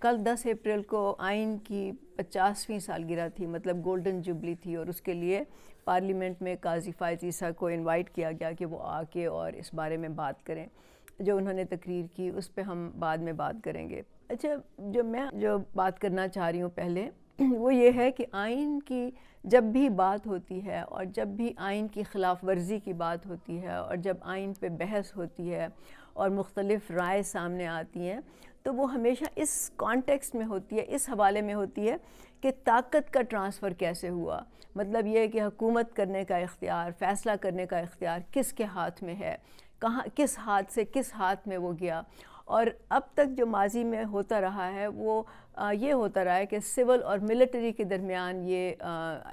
کل 10 اپریل کو آئین کی 50ویں سالگرہ تھی، مطلب گولڈن جوبلی تھی، اور اس کے لیے پارلیمنٹ میں قاضی فائز عیسیٰ کو انوائٹ کیا گیا کہ وہ آ کے اور اس بارے میں بات کریں. جو انہوں نے تقریر کی اس پہ ہم بعد میں بات کریں گے. اچھا، میں بات کرنا چاہ رہی ہوں پہلے وہ یہ ہے کہ آئین کی جب بھی بات ہوتی ہے اور جب بھی آئین کی خلاف ورزی کی بات ہوتی ہے اور جب آئین پہ بحث ہوتی ہے اور مختلف رائے سامنے آتی ہیں، تو وہ ہمیشہ اس کانٹیکسٹ میں ہوتی ہے، اس حوالے میں ہوتی ہے کہ طاقت کا ٹرانسفر کیسے ہوا. مطلب یہ ہے کہ حکومت کرنے کا اختیار، فیصلہ کرنے کا اختیار کس کے ہاتھ میں ہے، کہاں، کس ہاتھ سے کس ہاتھ میں وہ گیا. اور اب تک جو ماضی میں ہوتا رہا ہے وہ یہ ہوتا رہا ہے کہ سول اور ملٹری کے درمیان یہ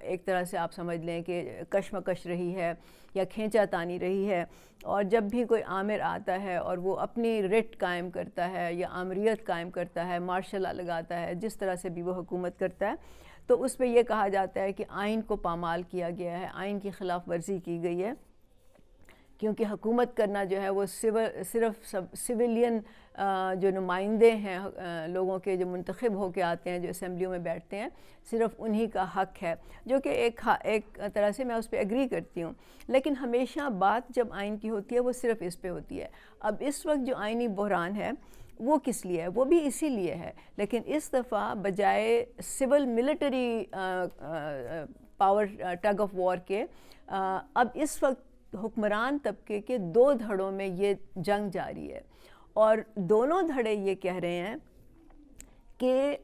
ایک طرح سے آپ سمجھ لیں کہ کشمکش رہی ہے یا کھینچا تانی رہی ہے. اور جب بھی کوئی آمر آتا ہے اور وہ اپنی رٹ قائم کرتا ہے یا آمریت قائم کرتا ہے، مارشل لا لگاتا ہے، جس طرح سے بھی وہ حکومت کرتا ہے، تو اس پہ یہ کہا جاتا ہے کہ آئین کو پامال کیا گیا ہے، آئین کی خلاف ورزی کی گئی ہے. کیونکہ حکومت کرنا جو ہے وہ صرف سویلین جو نمائندے ہیں لوگوں کے، جو منتخب ہو کے آتے ہیں، جو اسمبلیوں میں بیٹھتے ہیں، صرف انہی کا حق ہے، جو کہ ایک طرح سے میں اس پہ ایگری کرتی ہوں. لیکن ہمیشہ بات جب آئین کی ہوتی ہے وہ صرف اس پہ ہوتی ہے. اب اس وقت جو آئینی بحران ہے وہ کس لیے ہے؟ وہ بھی اسی لیے ہے، لیکن اس دفعہ بجائے civil military power tug of war کے اب اس وقت حکمران طبقے کے 2 دھڑوں میں یہ جنگ جاری ہے. اور دونوں دھڑے یہ کہہ رہے ہیں کہ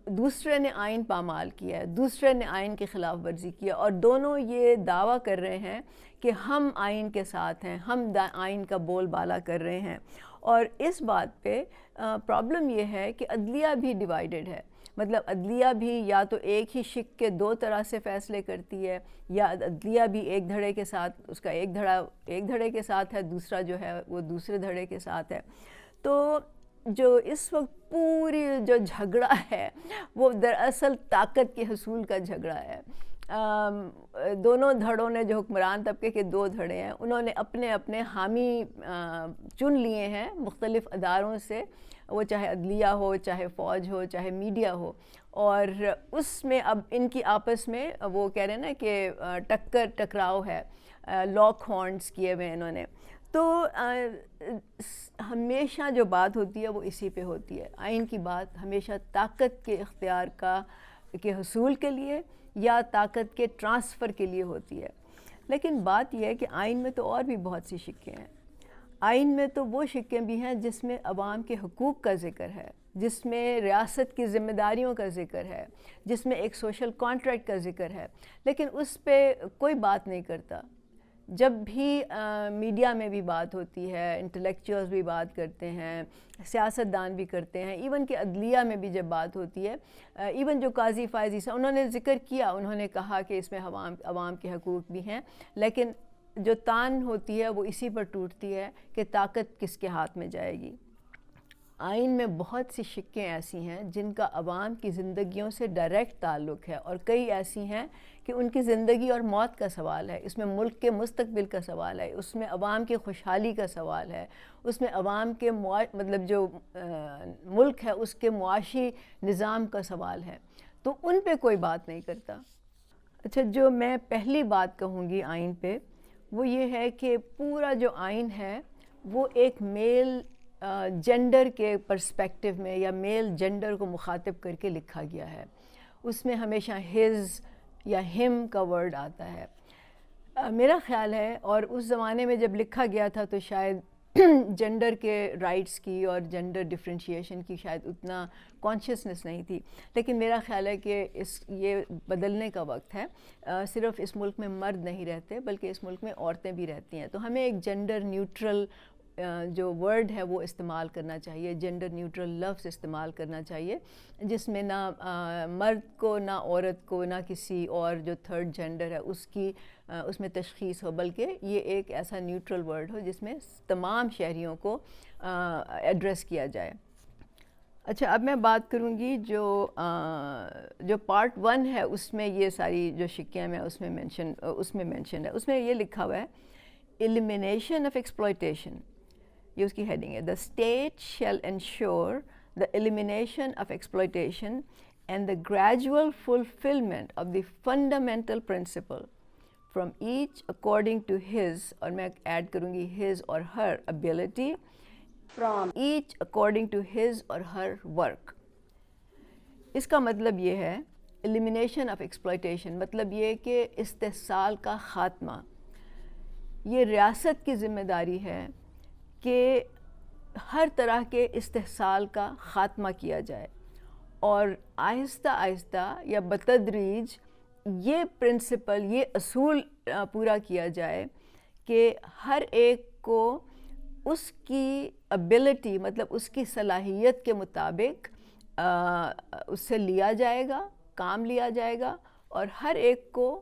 دوسرے نے آئین پامال کیا ہے، دوسرے نے آئین کی خلاف ورزی کیا، اور دونوں یہ دعویٰ کر رہے ہیں کہ ہم آئین کے ساتھ ہیں، ہم آئین کا بول بالا کر رہے ہیں. اور اس بات پہ پرابلم یہ ہے کہ عدلیہ بھی ڈیوائیڈڈ ہے. مطلب عدلیہ بھی یا تو ایک ہی شق کے 2 طرح سے فیصلے کرتی ہے، یا عدلیہ بھی ایک دھڑے کے ساتھ، اس کا ایک دھڑے کے ساتھ ہے، دوسرا جو ہے وہ دوسرے دھڑے کے ساتھ ہے. تو جو اس وقت پوری جو جھگڑا ہے وہ دراصل طاقت کے حصول کا جھگڑا ہے. دونوں دھڑوں نے، جو حکمران طبقے کے 2 دھڑے ہیں، انہوں نے اپنے اپنے حامی چن لیے ہیں مختلف اداروں سے، وہ چاہے عدلیہ ہو، چاہے فوج ہو، چاہے میڈیا ہو. اور اس میں اب ان کی آپس میں وہ کہہ رہے ہیں نا کہ ٹکراؤ ہے، لاک ہارنز کیے ہوئے انہوں نے. تو ہمیشہ جو بات ہوتی ہے وہ اسی پہ ہوتی ہے. آئین کی بات ہمیشہ طاقت کے اختیار کے حصول کے لیے یا طاقت کے ٹرانسفر کے لیے ہوتی ہے. لیکن بات یہ ہے کہ آئین میں تو اور بھی بہت سی شقیں ہیں. آئین میں تو وہ شقیں بھی ہیں جس میں عوام کے حقوق کا ذکر ہے، جس میں ریاست کی ذمہ داریوں کا ذکر ہے، جس میں ایک سوشل کانٹریکٹ کا ذکر ہے. لیکن اس پہ کوئی بات نہیں کرتا. جب بھی میڈیا میں بھی بات ہوتی ہے، انٹلیکچوئلز بھی بات کرتے ہیں، سیاستدان بھی کرتے ہیں، ایون کہ عدلیہ میں بھی جب بات ہوتی ہے، ایون جو قاضی فائز عیسیٰ انہوں نے ذکر کیا، انہوں نے کہا کہ اس میں عوام کے حقوق بھی ہیں. لیکن جو تان ہوتی ہے وہ اسی پر ٹوٹتی ہے کہ طاقت کس کے ہاتھ میں جائے گی. آئین میں بہت سی شقیں ایسی ہیں جن کا عوام کی زندگیوں سے ڈائریکٹ تعلق ہے، اور کئی ایسی ہیں کہ ان کی زندگی اور موت کا سوال ہے. اس میں ملک کے مستقبل کا سوال ہے، اس میں عوام کی خوشحالی کا سوال ہے، اس میں عوام کے مطلب جو ملک ہے اس کے معاشی نظام کا سوال ہے. تو ان پہ کوئی بات نہیں کرتا. اچھا، جو میں پہلی بات کہوں گی آئین پہ وہ یہ ہے کہ پورا جو آئین ہے وہ ایک میل جینڈر کے پرسپیکٹیو میں یا میل جینڈر کو مخاطب کر کے لکھا گیا ہے. اس میں ہمیشہ ہز یا ہم کا ورڈ آتا ہے. میرا خیال ہے، اور اس زمانے میں جب لکھا گیا تھا تو شاید جینڈر کے رائٹس کی اور جینڈر ڈفرینشیشن کی شاید اتنا کانشیسنس نہیں تھی. لیکن میرا خیال ہے کہ یہ بدلنے کا وقت ہے. صرف اس ملک میں مرد نہیں رہتے بلکہ اس ملک میں عورتیں بھی رہتی ہیں. تو ہمیں ایک جینڈر نیوٹرل جو ورڈ ہے وہ استعمال کرنا چاہیے، جینڈر نیوٹرل لفظ استعمال کرنا چاہیے، جس میں نہ مرد کو، نہ عورت کو، نہ کسی اور جو تھرڈ جینڈر ہے اس میں تشخیص ہو، بلکہ یہ ایک ایسا نیوٹرل ورڈ ہو جس میں تمام شہریوں کو ایڈریس کیا جائے. اچھا، اب میں بات کروں گی جو پارٹ 1 ہے، اس میں یہ ساری جو شقیں میں اس میں مینشن ہے. اس میں یہ لکھا ہوا ہے elimination of exploitation. یہ اس کی ہیڈنگ ہے. The state shall ensure the elimination of exploitation and the gradual fulfillment of the fundamental principle from each according to his, اور میں ایڈ کروں گی his or her ability, from each according to his or her work. اس کا مطلب یہ ہے elimination of exploitation، مطلب یہ کہ استحصال کا خاتمہ. یہ ریاست کی ذمہ داری ہے کہ ہر طرح کے استحصال کا خاتمہ کیا جائے، اور آہستہ آہستہ یا بتدریج یہ پرنسپل، یہ اصول پورا کیا جائے کہ ہر ایک کو اس کی ابیلٹی، مطلب اس کی صلاحیت کے مطابق اس سے لیا جائے گا، کام لیا جائے گا، اور ہر ایک کو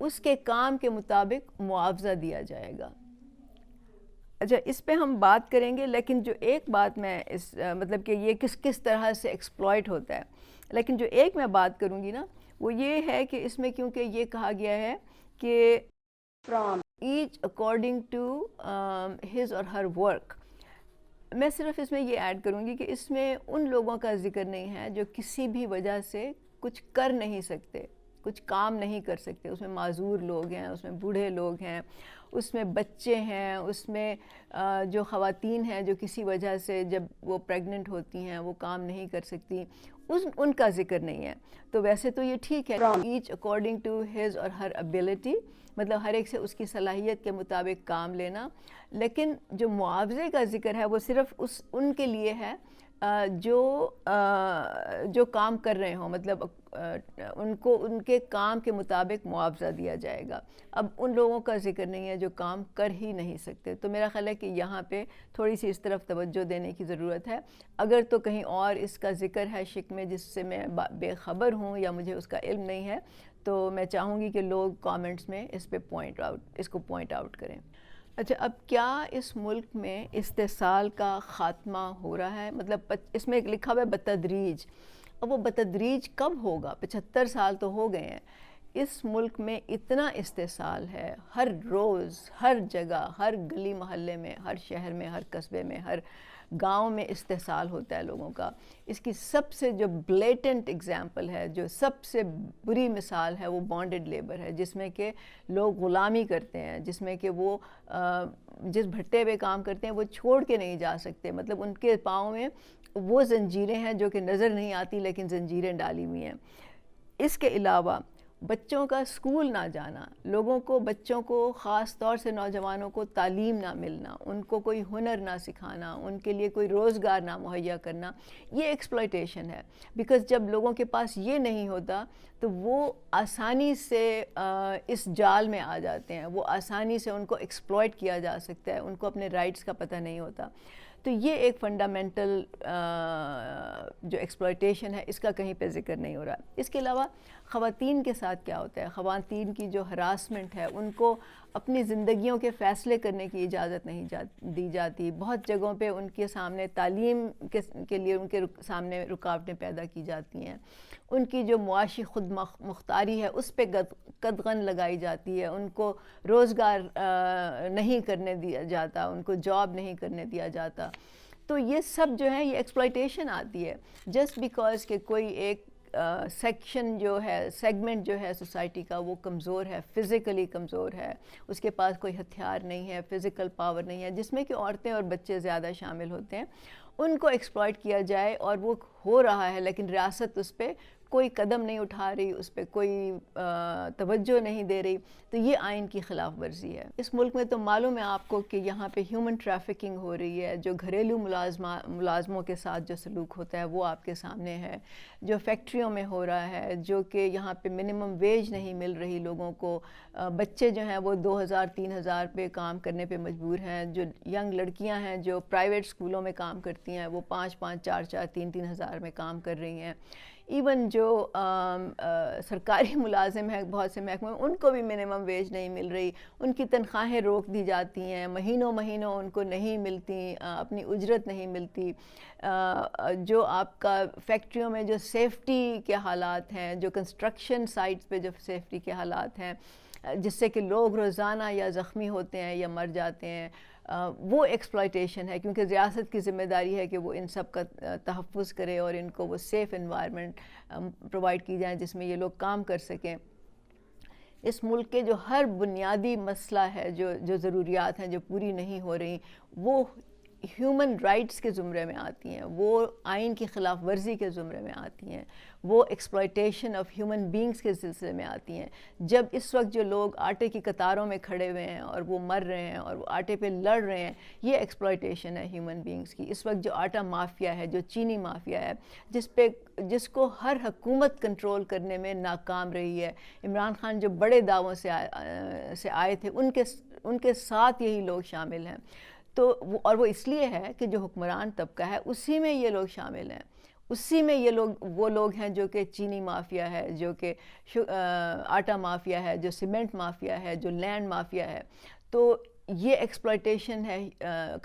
اس کے کام کے مطابق معاوضہ دیا جائے گا. اچھا، اس پہ ہم بات کریں گے، لیکن جو ایک بات میں اس مطلب کہ یہ کس طرح سے ایکسپلائٹ ہوتا ہے، لیکن جو ایک میں بات کروں گی نا وہ یہ ہے کہ اس میں کیونکہ یہ کہا گیا ہے کہ from each according to his or her work, میں صرف اس میں یہ ایڈ کروں گی کہ اس میں ان لوگوں کا ذکر نہیں ہے جو کسی بھی وجہ سے کچھ کر نہیں سکتے، کچھ کام نہیں کر سکتے. اس میں معذور لوگ ہیں، اس میں بوڑھے لوگ ہیں، اس میں بچے ہیں، اس میں جو خواتین ہیں جو کسی وجہ سے جب وہ پریگننٹ ہوتی ہیں وہ کام نہیں کر سکتی، ان کا ذکر نہیں ہے. تو ویسے تو یہ ٹھیک ہے H according to his or her ability, مطلب ہر ایک سے اس کی صلاحیت کے مطابق کام لینا، لیکن جو معاوضے کا ذکر ہے وہ صرف ان کے لیے ہے جو کام کر رہے ہوں، مطلب ان کو ان کے کام کے مطابق معاوضہ دیا جائے گا. اب ان لوگوں کا ذکر نہیں ہے جو کام کر ہی نہیں سکتے. تو میرا خیال ہے کہ یہاں پہ تھوڑی سی اس طرف توجہ دینے کی ضرورت ہے. اگر تو کہیں اور اس کا ذکر ہے شک میں جس سے میں بے خبر ہوں یا مجھے اس کا علم نہیں ہے، تو میں چاہوں گی کہ لوگ کامنٹس میں اس پہ اس کو پوائنٹ آؤٹ کریں. اچھا، اب کیا اس ملک میں استحصال کا خاتمہ ہو رہا ہے؟ مطلب اس میں لکھا ہوا ہے بتدریج. اب وہ بتدریج کب ہوگا؟ 75 سال تو ہو گئے ہیں. اس ملک میں اتنا استحصال ہے، ہر روز، ہر جگہ، ہر گلی محلے میں، ہر شہر میں، ہر قصبے میں، ہر گاؤں میں استحصال ہوتا ہے لوگوں کا. اس کی سب سے جو بلیٹنٹ ایگزامپل ہے، جو سب سے بری مثال ہے، وہ بانڈڈ لیبر ہے، جس میں کہ لوگ غلامی کرتے ہیں، جس میں کہ وہ جس بھٹے پہ کام کرتے ہیں وہ چھوڑ کے نہیں جا سکتے. مطلب ان کے پاؤں میں وہ زنجیریں ہیں جو کہ نظر نہیں آتی لیکن زنجیریں ڈالی ہوئی ہیں. اس کے علاوہ بچوں کا اسکول نہ جانا، بچوں کو خاص طور سے نوجوانوں کو تعلیم نہ ملنا، ان کو کوئی ہنر نہ سکھانا، ان کے لیے کوئی روزگار نہ مہیا کرنا، یہ ایکسپلائٹیشن ہے. بیکاز جب لوگوں کے پاس یہ نہیں ہوتا تو وہ آسانی سے اس جال میں آ جاتے ہیں، وہ آسانی سے ان کو ایکسپلائٹ کیا جا سکتا ہے، ان کو اپنے رائٹس کا پتہ نہیں ہوتا. تو یہ ایک فنڈامنٹل جو ایکسپلائٹیشن ہے اس کا کہیں پہ ذکر نہیں ہو رہا. اس کے علاوہ خواتین کے ساتھ کیا ہوتا ہے؟ خواتین کی جو ہراسمنٹ ہے، ان کو اپنی زندگیوں کے فیصلے کرنے کی اجازت نہیں دی جاتی. بہت جگہوں پہ ان کے سامنے تعلیم کے لیے ان کے سامنے رکاوٹیں پیدا کی جاتی ہیں. ان کی جو معاشی خود مختاری ہے اس پہ قدغن لگائی جاتی ہے. ان کو روزگار نہیں کرنے دیا جاتا، ان کو جاب نہیں کرنے دیا جاتا. تو یہ سب جو ہے یہ ایکسپلائٹیشن آتی ہے جسٹ بیکاز کہ کوئی ایک سیگمنٹ جو ہے سوسائٹی کا وہ کمزور ہے، فزیکلی کمزور ہے، اس کے پاس کوئی ہتھیار نہیں ہے، فزیکل پاور نہیں ہے، جس میں کہ عورتیں اور بچے زیادہ شامل ہوتے ہیں. ان کو ایکسپلائٹ کیا جائے، اور وہ ہو رہا ہے لیکن ریاست اس پہ کوئی قدم نہیں اٹھا رہی، اس پہ کوئی توجہ نہیں دے رہی. تو یہ آئین کی خلاف ورزی ہے. اس ملک میں تو معلوم ہے آپ کو کہ یہاں پہ ہیومن ٹریفکنگ ہو رہی ہے. جو گھریلو ملازموں کے ساتھ جو سلوک ہوتا ہے وہ آپ کے سامنے ہے. جو فیکٹریوں میں ہو رہا ہے، جو کہ یہاں پہ منیمم ویج نہیں مل رہی لوگوں کو. بچے جو ہیں وہ 2000-3000 پہ کام کرنے پہ مجبور ہیں. جو ینگ لڑکیاں ہیں جو پرائیویٹ اسکولوں میں کام کرتی ہیں وہ 5-5, 4-4, 3-3 ہزار میں کام کر رہی ہیں. ایون جو سرکاری ملازم ہیں بہت سے محکموں میں، ان کو بھی منیمم ویج نہیں مل رہی. ان کی تنخواہیں روک دی جاتی ہیں، مہینوں ان کو نہیں ملتی، اپنی اجرت نہیں ملتی. جو آپ کا فیکٹریوں میں جو سیفٹی کے حالات ہیں، جو کنسٹرکشن سائٹس پہ جو سیفٹی کے حالات ہیں، جس سے کہ لوگ روزانہ یا زخمی ہوتے ہیں یا مر جاتے ہیں. وہ ایکسپلائٹیشن ہے، کیونکہ ریاست کی ذمہ داری ہے کہ وہ ان سب کا تحفظ کرے اور ان کو وہ سیف انوائرمنٹ پرووائڈ کی جائیں جس میں یہ لوگ کام کر سکیں. اس ملک کے جو ہر بنیادی مسئلہ ہے، جو ضروریات ہیں جو پوری نہیں ہو رہی، وہ ہیومن رائٹس کے زمرے میں آتی ہیں، وہ آئین کی خلاف ورزی کے زمرے میں آتی ہیں، وہ ایکسپلائٹیشن آف ہیومن بینگز کے سلسلے میں آتی ہیں. جب اس وقت جو لوگ آٹے کی قطاروں میں کھڑے ہوئے ہیں اور وہ مر رہے ہیں اور وہ آٹے پہ لڑ رہے ہیں، یہ ایکسپلائٹیشن ہے ہیومن بینگز کی. اس وقت جو آٹا مافیا ہے، جو چینی مافیا ہے، جس کو ہر حکومت کنٹرول کرنے میں ناکام رہی ہے. عمران خان جو بڑے دعووں سے آئے تھے، ان کے ساتھ یہی لوگ شامل ہیں. تو اور وہ اس لیے ہے کہ جو حکمران طبقہ ہے اسی میں یہ لوگ شامل ہیں، اسی میں وہ لوگ ہیں جو کہ چینی مافیا ہے، جو کہ آٹا مافیا ہے، جو سیمنٹ مافیا ہے، جو لینڈ مافیا ہے. تو یہ ایکسپلائٹیشن ہے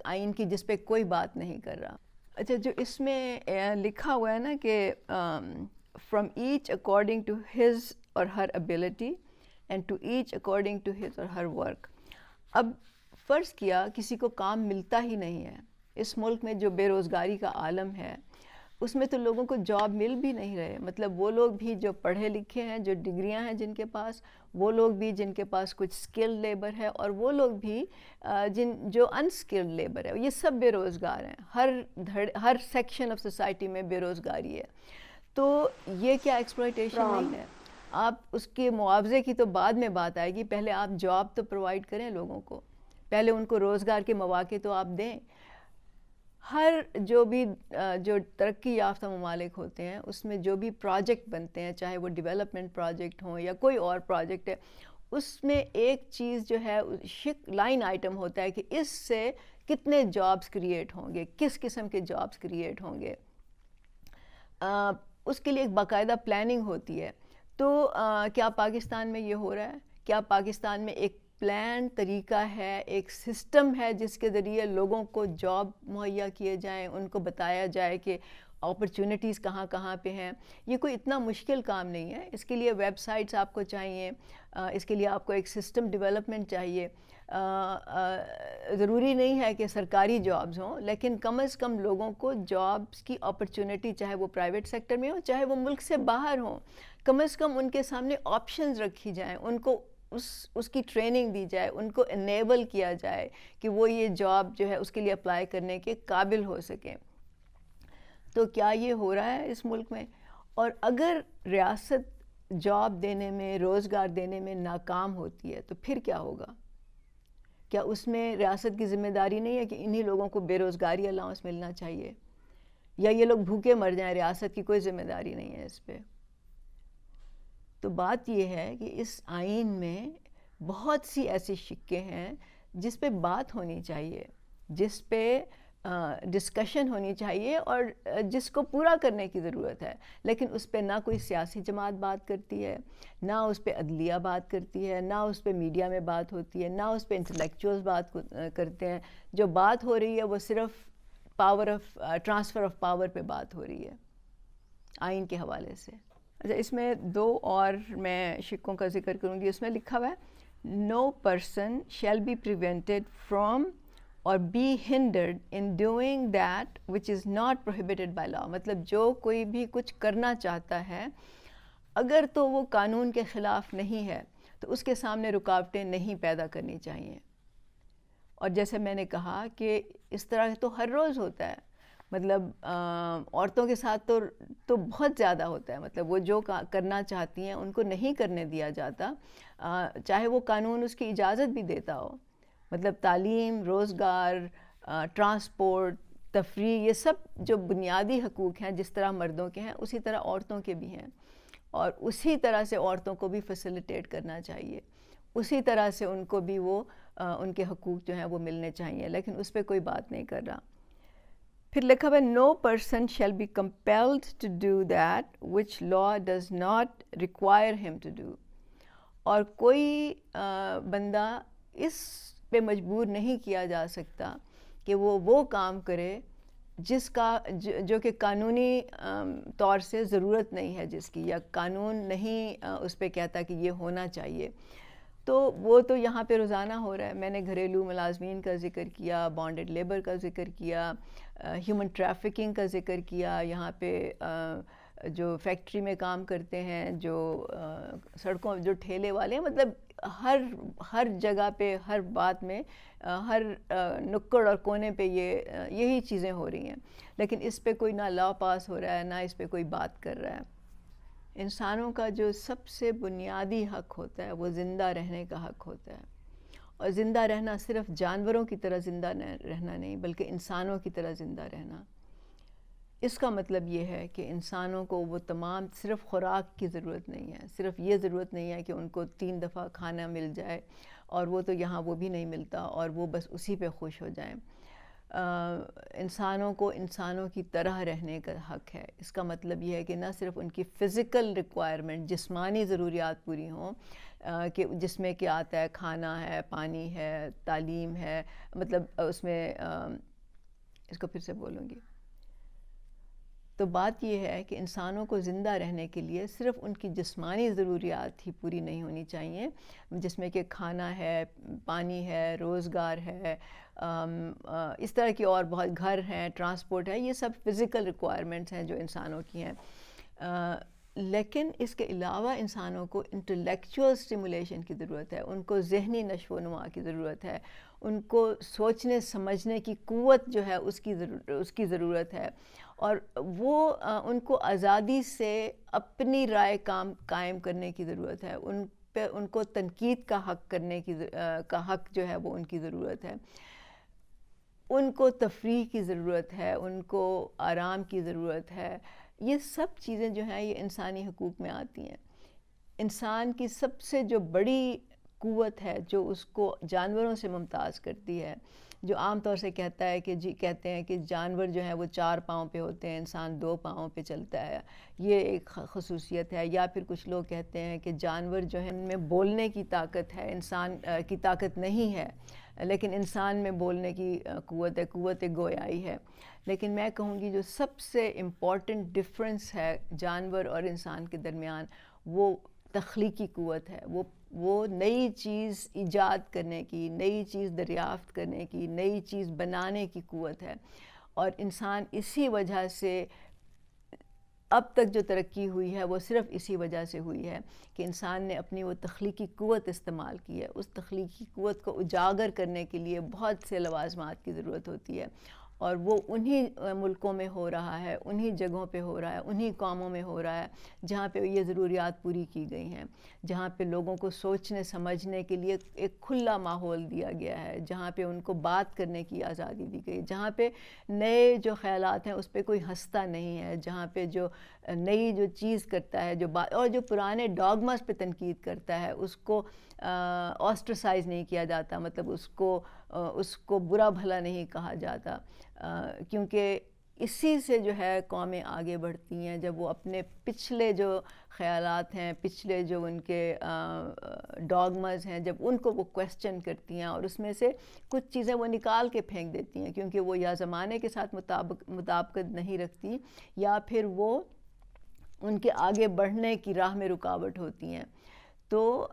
آئین کی، جس پہ کوئی بات نہیں کر رہا. اچھا، جو اس میں لکھا ہوا ہے نا کہ from each according to his or her ability and to each according to his or her work. اب فرض کیا کسی کو کام ملتا ہی نہیں ہے. اس ملک میں جو بے روزگاری کا عالم ہے اس میں تو لوگوں کو جاب مل بھی نہیں رہے. مطلب وہ لوگ بھی جو پڑھے لکھے ہیں، جو ڈگریاں ہیں جن کے پاس، وہ لوگ بھی جن کے پاس کچھ اسکل لیبر ہے، اور وہ لوگ بھی جو انسکلڈ لیبر ہے، یہ سب بے روزگار ہیں. ہر سیکشن آف سوسائٹی میں بے روزگاری ہے. تو یہ کیا ایکسپلائٹیشن نہیں ہے؟ آپ اس کے معاوضے کی تو بعد میں بات آئے گی، پہلے آپ جاب تو پرووائڈ کریں لوگوں کو، پہلے ان کو روزگار کے مواقع تو آپ دیں. جو ترقی یافتہ ممالک ہوتے ہیں اس میں جو بھی پروجیکٹ بنتے ہیں، چاہے وہ ڈیولپمنٹ پروجیکٹ ہوں یا کوئی اور پروجیکٹ ہے، اس میں ایک چیز جو ہے لائن آئٹم ہوتا ہے کہ اس سے کتنے جابز کریٹ ہوں گے، کس قسم کے جابز کریٹ ہوں گے. اس کے لیے ایک باقاعدہ پلاننگ ہوتی ہے. تو کیا پاکستان میں یہ ہو رہا ہے؟ کیا پاکستان میں ایک پلان طریقہ ہے، ایک سسٹم ہے جس کے ذریعے لوگوں کو جاب مہیا کیے جائیں، ان کو بتایا جائے کہ اپرچونٹیز کہاں کہاں پہ ہیں؟ یہ کوئی اتنا مشکل کام نہیں ہے. اس کے لیے ویب سائٹس آپ کو چاہیے، اس کے لیے آپ کو ایک سسٹم ڈیولپمنٹ چاہیے. ضروری نہیں ہے کہ سرکاری جابز ہوں، لیکن کم از کم لوگوں کو جابز کی اپرچونٹی، چاہے وہ پرائیویٹ سیکٹر میں ہو، چاہے وہ ملک سے باہر ہوں، کم از کم ان کے سامنے آپشنز رکھی جائیں، ان کو اس کی ٹریننگ دی جائے، ان کو انیبل کیا جائے کہ وہ یہ جاب جو ہے اس کے لیے اپلائی کرنے کے قابل ہو سکیں. تو کیا یہ ہو رہا ہے اس ملک میں؟ اور اگر ریاست جاب دینے میں، روزگار دینے میں ناکام ہوتی ہے تو پھر کیا ہوگا؟ کیا اس میں ریاست کی ذمہ داری نہیں ہے کہ انہی لوگوں کو بے روزگاری الاؤنس ملنا چاہیے؟ یا یہ لوگ بھوکے مر جائیں، ریاست کی کوئی ذمہ داری نہیں ہے اس پہ؟ تو بات یہ ہے کہ اس آئین میں بہت سی ایسی شقیں ہیں جس پہ بات ہونی چاہیے، جس پہ ڈسکشن ہونی چاہیے اور جس کو پورا کرنے کی ضرورت ہے. لیکن اس پہ نہ کوئی سیاسی جماعت بات کرتی ہے، نہ اس پہ عدلیہ بات کرتی ہے، نہ اس پہ میڈیا میں بات ہوتی ہے، نہ اس پہ انٹلیکچوئلز بات کرتے ہیں. جو بات ہو رہی ہے وہ صرف ٹرانسفر آف پاور پہ بات ہو رہی ہے آئین کے حوالے سے. اچھا، اس میں دو اور میں شقوں کا ذکر کروں گی. اس میں لکھا ہوا ہے no person shall be prevented from or be hindered in doing that which is not prohibited by law. مطلب جو کوئی بھی کچھ کرنا چاہتا ہے، اگر تو وہ قانون کے خلاف نہیں ہے تو اس کے سامنے رکاوٹیں نہیں پیدا کرنی چاہیے. اور جیسے میں نے کہا کہ اس طرح تو ہر روز ہوتا ہے. مطلب عورتوں کے ساتھ تو بہت زیادہ ہوتا ہے. مطلب وہ جو کرنا چاہتی ہیں ان کو نہیں کرنے دیا جاتا، چاہے وہ قانون اس کی اجازت بھی دیتا ہو. مطلب تعلیم، روزگار، ٹرانسپورٹ، تفریح، یہ سب جو بنیادی حقوق ہیں جس طرح مردوں کے ہیں اسی طرح عورتوں کے بھی ہیں، اور اسی طرح سے عورتوں کو بھی فیسیلیٹیٹ کرنا چاہیے، اسی طرح سے ان کو بھی وہ ان کے حقوق جو ہیں وہ ملنے چاہیے. لیکن اس پہ کوئی بات نہیں کر رہا. پھر لکھا ہوا ہے no person shall be compelled to do that which law does not require him to do. اور کوئی بندہ اس پہ مجبور نہیں کیا جا سکتا کہ وہ کام کرے جس کا جو کہ قانونی طور سے ضرورت نہیں ہے جس کی، یا قانون نہیں اس پہ کہتا کہ یہ ہونا چاہیے. تو وہ تو یہاں پہ روزانہ ہو رہا ہے. میں نے گھریلو ملازمین کا ذکر کیا, بانڈڈ لیبر کا ذکر کیا, ہیومن ٹریفکنگ کا ذکر کیا, یہاں پہ جو فیکٹری میں کام کرتے ہیں, جو سڑکوں جو ٹھیلے والے ہیں, مطلب ہر جگہ پہ, ہر بات میں, ہر نکڑ اور کونے پہ یہی چیزیں ہو رہی ہیں. لیکن اس پہ کوئی نہ لا پاس ہو رہا ہے, نہ اس پہ کوئی بات کر رہا ہے. انسانوں کا جو سب سے بنیادی حق ہوتا ہے وہ زندہ رہنے کا حق ہوتا ہے. اور زندہ رہنا صرف جانوروں کی طرح زندہ رہنا نہیں, بلکہ انسانوں کی طرح زندہ رہنا. اس کا مطلب یہ ہے کہ انسانوں کو وہ تمام, صرف خوراک کی ضرورت نہیں ہے, صرف یہ ضرورت نہیں ہے کہ ان کو 3 دفعہ کھانا مل جائے, اور وہ تو یہاں وہ بھی نہیں ملتا اور وہ بس اسی پہ خوش ہو جائیں. انسانوں کو انسانوں کی طرح رہنے کا حق ہے. اس کا مطلب یہ ہے کہ نہ صرف ان کی فزیکل ریکوائرمنٹ, جسمانی ضروریات پوری ہوں, کہ جس میں کیا آتا ہے, کھانا ہے, پانی ہے, تعلیم ہے, مطلب اس میں اس کو پھر سے بولوں گی. تو بات یہ ہے کہ انسانوں کو زندہ رہنے کے لیے صرف ان کی جسمانی ضروریات ہی پوری نہیں ہونی چاہیے, جس میں کہ کھانا ہے, پانی ہے, روزگار ہے, اس طرح کی اور بہت, گھر ہیں, ٹرانسپورٹ ہے, یہ سب فزیکل ریکوائرمنٹس ہیں جو انسانوں کی ہیں. لیکن اس کے علاوہ انسانوں کو انٹلیکچوئل سٹیمولیشن کی ضرورت ہے, ان کو ذہنی نشو و نما کی ضرورت ہے, ان کو سوچنے سمجھنے کی قوت جو ہے اس کی ضرورت ہے, اور وہ ان کو آزادی سے اپنی رائے قائم کرنے کی ضرورت ہے, ان کو تنقید کا حق کرنے کا حق جو ہے وہ ان کی ضرورت ہے, ان کو تفریح کی ضرورت ہے, ان کو آرام کی ضرورت ہے. یہ سب چیزیں جو ہیں یہ انسانی حقوق میں آتی ہیں. انسان کی سب سے جو بڑی قوت ہے, جو اس کو جانوروں سے ممتاز کرتی ہے, جو عام طور سے کہتا ہے کہ کہتے ہیں کہ جانور جو ہیں وہ 4 پاؤں پہ ہوتے ہیں, انسان 2 پاؤں پہ چلتا ہے, یہ ایک خصوصیت ہے. یا پھر کچھ لوگ کہتے ہیں کہ جانور جو ہیں ان میں بولنے کی طاقت ہے, انسان کی طاقت نہیں ہے, لیکن انسان میں بولنے کی قوت ہے, قوت گویائی ہے. لیکن میں کہوں گی جو سب سے امپورٹنٹ ڈفرنس ہے جانور اور انسان کے درمیان, وہ تخلیقی قوت ہے. وہ نئی چیز ایجاد کرنے کی, نئی چیز دریافت کرنے کی, نئی چیز بنانے کی قوت ہے. اور انسان اسی وجہ سے اب تک جو ترقی ہوئی ہے وہ صرف اسی وجہ سے ہوئی ہے کہ انسان نے اپنی وہ تخلیقی قوت استعمال کی ہے. اس تخلیقی قوت کو اجاگر کرنے کے لیے بہت سے لوازمات کی ضرورت ہوتی ہے, اور وہ انہی ملکوں میں ہو رہا ہے, انہی جگہوں پہ ہو رہا ہے, انہی قوموں میں ہو رہا ہے جہاں پہ یہ ضروریات پوری کی گئی ہیں, جہاں پہ لوگوں کو سوچنے سمجھنے کے لیے ایک کھلا ماحول دیا گیا ہے, جہاں پہ ان کو بات کرنے کی آزادی دی گئی, جہاں پہ نئے جو خیالات ہیں اس پہ کوئی ہنستا نہیں ہے, جہاں پہ جو نئی جو چیز کرتا ہے, اور جو پرانے ڈاگماز پہ تنقید کرتا ہے اس کو آسٹرسائز نہیں کیا جاتا, مطلب اس کو برا بھلا نہیں کہا جاتا, کیونکہ اسی سے جو ہے قومیں آگے بڑھتی ہیں, جب وہ اپنے پچھلے جو خیالات ہیں, پچھلے جو ان کے ڈاگماز ہیں, جب ان کو وہ کویسچن کرتی ہیں اور اس میں سے کچھ چیزیں وہ نکال کے پھینک دیتی ہیں, کیونکہ وہ یا زمانے کے ساتھ مطابقت نہیں رکھتی, یا پھر وہ ان کے آگے بڑھنے کی راہ میں رکاوٹ ہوتی ہیں. تو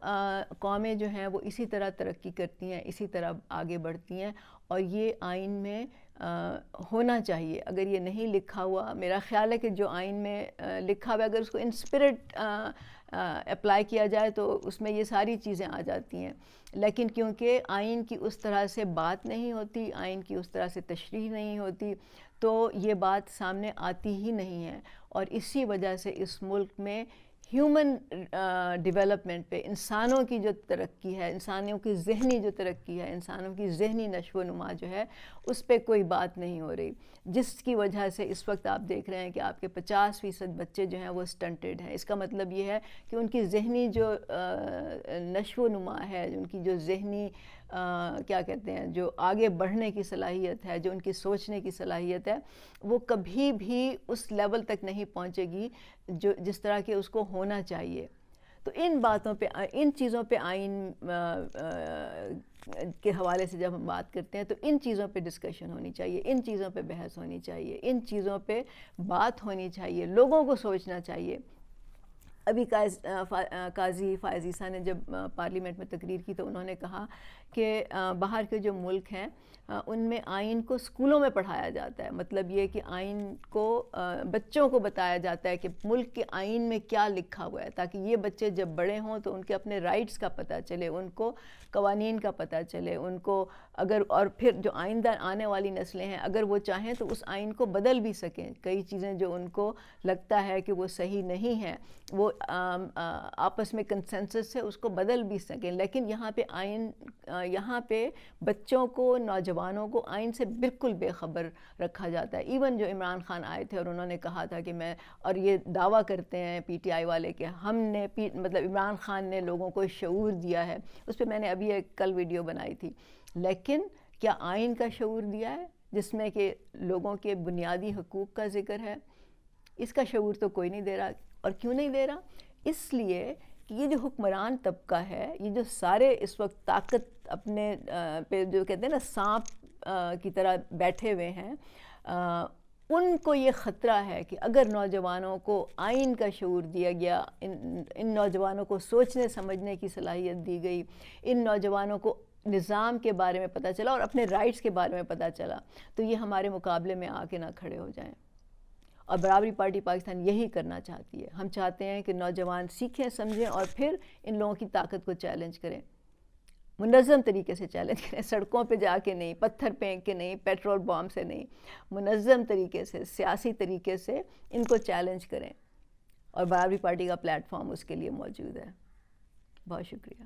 قومیں جو ہیں وہ اسی طرح ترقی کرتی ہیں, اسی طرح آگے بڑھتی ہیں, اور یہ آئین میں ہونا چاہیے. اگر یہ نہیں لکھا ہوا, میرا خیال ہے کہ جو آئین میں لکھا ہوا ہے اگر اس کو ان اسپرٹ اپلائی کیا جائے تو اس میں یہ ساری چیزیں آ جاتی ہیں. لیکن کیونکہ آئین کی اس طرح سے بات نہیں ہوتی, آئین کی اس طرح سے تشریح نہیں ہوتی, تو یہ بات سامنے آتی ہی نہیں ہے. اور اسی وجہ سے اس ملک میں ہیومن ڈیولپمنٹ پہ, انسانوں کی جو ترقی ہے, انسانوں کی ذہنی جو ترقی ہے, انسانوں کی ذہنی نشو و نما جو ہے, اس پہ کوئی بات نہیں ہو رہی, جس کی وجہ سے اس وقت آپ دیکھ رہے ہیں کہ آپ کے 50% بچے جو ہیں وہ سٹنٹڈ ہیں. اس کا مطلب یہ ہے کہ ان کی ذہنی جو نشو و نما ہے, ان کی جو ذہنی کیا کہتے ہیں, جو آگے بڑھنے کی صلاحیت ہے, جو ان کی سوچنے کی صلاحیت ہے, وہ کبھی بھی اس لیول تک نہیں پہنچے گی جس طرح کہ اس کو ہونا چاہیے. تو ان باتوں پہ, ان چیزوں پہ آئین کے حوالے سے جب ہم بات کرتے ہیں تو ان چیزوں پہ ڈسکشن ہونی چاہیے, ان چیزوں پہ بحث ہونی چاہیے, ان چیزوں پہ بات ہونی چاہیے, لوگوں کو سوچنا چاہیے. ابھی قاضی فائز عیسیٰ نے جب پارلیمنٹ میں تقریر کی تو انہوں نے کہا کہ باہر کے جو ملک ہیں ان میں آئین کو اسکولوں میں پڑھایا جاتا ہے، مطلب یہ کہ آئین کو بچوں کو بتایا جاتا ہے کہ ملک کے آئین میں کیا لکھا ہوا ہے، تاکہ یہ بچے جب بڑے ہوں تو ان کے اپنے رائٹس کا پتہ چلے، ان کو قوانین کا پتہ چلے، ان کو اگر اور پھر جو آئندہ آنے والی نسلیں ہیں اگر وہ چاہیں تو اس آئین کو بدل بھی سکیں، کئی چیزیں جو ان کو لگتا ہے کہ وہ صحیح نہیں ہیں وہ آپس میں کنسنسس سے اس کو بدل بھی سکیں۔ لیکن یہاں پہ بچوں کو، نوجوانوں کو آئین سے بالکل بے خبر رکھا جاتا ہے۔ ایون جو عمران خان آئے تھے اور انہوں نے کہا تھا کہ میں، اور یہ دعویٰ کرتے ہیں پی ٹی آئی والے کہ ہم نے مطلب عمران خان نے لوگوں کو شعور دیا ہے، اس پہ میں نے ابھی ایک کل ویڈیو بنائی تھی، لیکن کیا آئین کا شعور دیا ہے جس میں کہ لوگوں کے بنیادی حقوق کا ذکر ہے؟ اس کا شعور تو کوئی نہیں دے رہا۔ اور کیوں نہیں دے رہا؟ اس لیے کہ یہ جو حکمران طبقہ ہے، یہ جو سارے اس وقت طاقت اپنے پہ جو کہتے ہیں نا سانپ کی طرح بیٹھے ہوئے ہیں، ان کو یہ خطرہ ہے کہ اگر نوجوانوں کو آئین کا شعور دیا گیا، ان نوجوانوں کو سوچنے سمجھنے کی صلاحیت دی گئی، ان نوجوانوں کو نظام کے بارے میں پتہ چلا اور اپنے رائٹس کے بارے میں پتہ چلا، تو یہ ہمارے مقابلے میں آ کے نہ کھڑے ہو جائیں۔ اور برابری پارٹی پاکستان یہی کرنا چاہتی ہے۔ ہم چاہتے ہیں کہ نوجوان سیکھیں، سمجھیں اور پھر ان لوگوں کی طاقت کو چیلنج کریں، منظم طریقے سے چیلنج کریں، سڑکوں پہ جا کے نہیں، پتھر پھینک کے نہیں، پیٹرول بام سے نہیں، منظم طریقے سے، سیاسی طریقے سے ان کو چیلنج کریں، اور برابری پارٹی کا پلیٹ فارم اس کے لیے موجود ہے۔ بہت شکریہ۔